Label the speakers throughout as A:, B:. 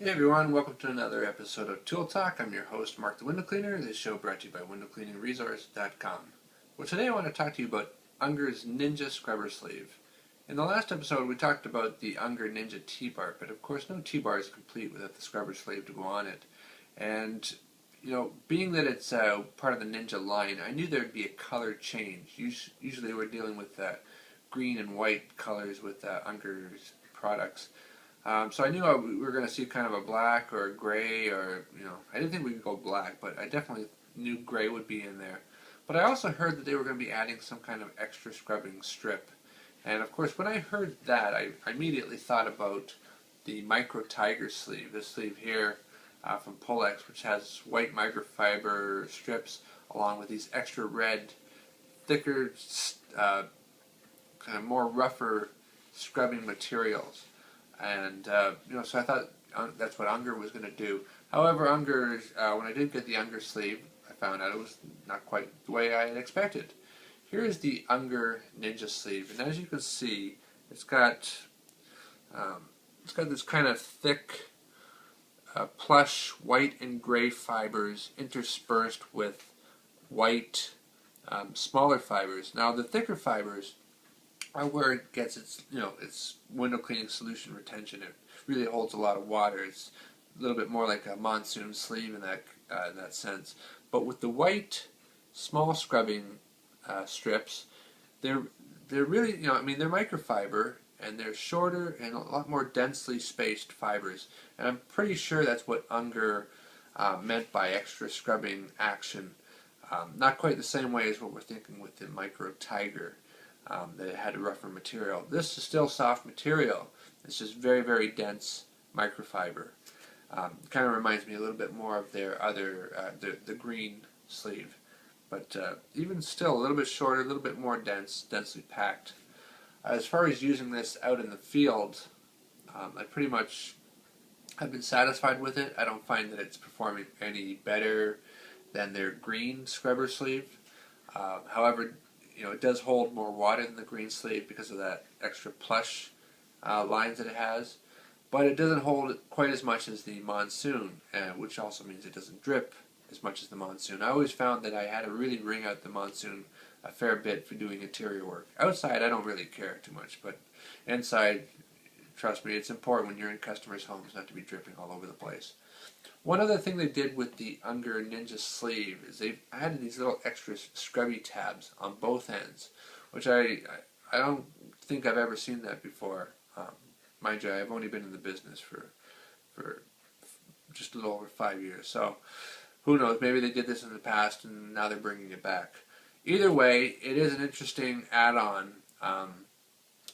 A: Hey everyone, welcome to another episode of Tool Talk. I'm your host, Mark the Window Cleaner. This show brought to you by WindowCleaningResource.com. Well, today I want to talk to you about Unger's Ninja Scrubber Sleeve. In the last episode, we talked about the Unger Ninja T-Bar, but of course no T-Bar is complete without the scrubber sleeve to go on it. And, being that it's part of the Ninja line, I knew there'd be a color change. Usually we're dealing with green and white colors with Unger's products. So I knew we were going to see kind of a black or a gray or, I didn't think we could go black, but I definitely knew gray would be in there. But I also heard that they were going to be adding some kind of extra scrubbing strip. And of course, when I heard that, I immediately thought about the Micro Tiger sleeve. This sleeve here from Polex, which has white microfiber strips along with these extra red, thicker, kind of more rougher scrubbing materials. And, so I thought that's what Unger was going to do. However, Unger, when I did get the Unger sleeve, I found out it was not quite the way I had expected. Here is the Unger Ninja sleeve, and as you can see, it's got this kind of thick, plush white and gray fibers interspersed with white, smaller fibers. Now, the thicker fibers are where it gets its window cleaning solution retention. It really holds a lot of water. It's a little bit more like a monsoon sleeve in that sense. But with the white, small scrubbing strips, they're really they're microfiber and they're shorter and a lot more densely spaced fibers. And I'm pretty sure that's what Unger meant by extra scrubbing action. Not quite the same way as what we're thinking with the Micro Tiger. That it had a rougher material. This is still soft material. It's just very, very dense microfiber. Kind of reminds me a little bit more of their other, the green sleeve. But even still, a little bit shorter, a little bit more dense, densely packed. As far as using this out in the field, I pretty much have been satisfied with it. I don't find that it's performing any better than their green scrubber sleeve. However, it does hold more water than the green sleeve because of that extra plush lines that it has. But it doesn't hold quite as much as the Monsoon, which also means it doesn't drip as much as the Monsoon. I always found that I had to really wring out the Monsoon a fair bit for doing interior work. Outside, I don't really care too much, but inside, trust me, it's important when you're in customers' homes not to be dripping all over the place. One other thing they did with the Unger Ninja sleeve is they added these little extra scrubby tabs on both ends, which I don't think I've ever seen that before. Mind you, I've only been in the business for just a little over 5 years, so who knows, maybe they did this in the past and now they're bringing it back. Either way, it is an interesting add-on.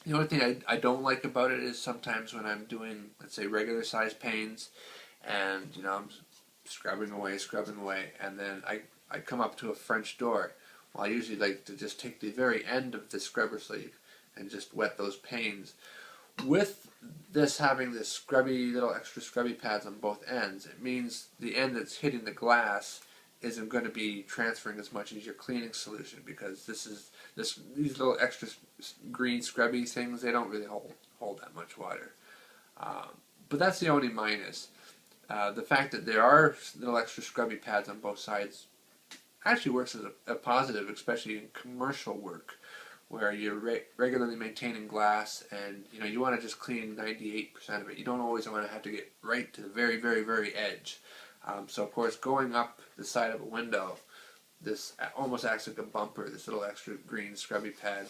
A: The only thing I don't like about it is sometimes when I'm doing, let's say, regular size panes, and I'm scrubbing away, and then I come up to a French door. Well, I usually like to just take the very end of the scrubber sleeve and just wet those panes. With this having this little extra scrubby pads on both ends, it means the end that's hitting the glass isn't going to be transferring as much as your cleaning solution, because these little extra green scrubby things, they don't really hold that much water. But that's the only minus. The fact that there are little extra scrubby pads on both sides actually works as a positive, especially in commercial work where you're regularly maintaining glass and you want to just clean 98% of it. You don't always want to have to get right to the very, very, very edge. So of course, going up the side of a window, this almost acts like a bumper, this little extra green scrubby pad,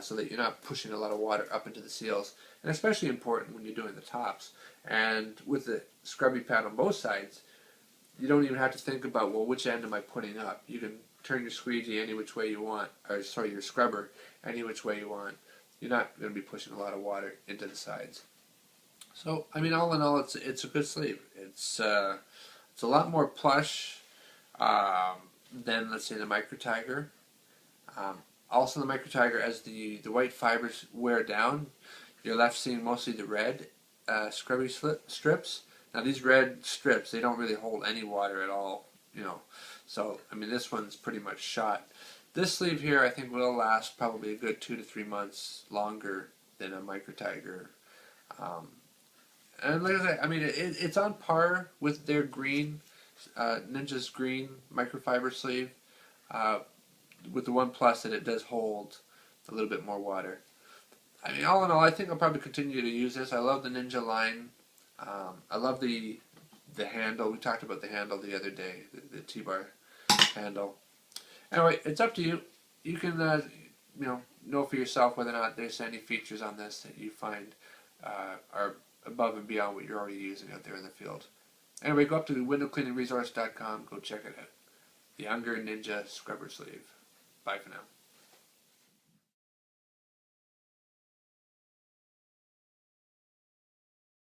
A: so that you're not pushing a lot of water up into the seals, and especially important when you're doing the tops. And with the scrubby pad on both sides, you don't even have to think about, well, which end am I putting up? You can turn your squeegee any which way you want, your scrubber any which way you want. You're not going to be pushing a lot of water into the sides. So, all in all, it's a good sleeve. It's a lot more plush than, let's say, the Micro Tiger. Also, the Micro Tiger, as the white fibers wear down, you're left seeing mostly the red scrubby strips. Now, these red strips, they don't really hold any water at all, So, this one's pretty much shot. This sleeve here, I think, will last probably a good 2 to 3 months longer than a Micro Tiger. And like I said, I mean, it's on par with their green, Ninja's green microfiber sleeve, uh, with the one plus that it does hold a little bit more water. I mean, all in all, I think I'll probably continue to use this. I love the Ninja line. I love the handle. We talked about the handle the other day, the T-bar handle. Anyway, it's up to you. You can know for yourself whether or not there's any features on this that you find are above and beyond what you're already using out there in the field. Anyway, go up to windowcleaningresource.com. Go check it out. The Unger Ninja Scrubber Sleeve. Bye for now.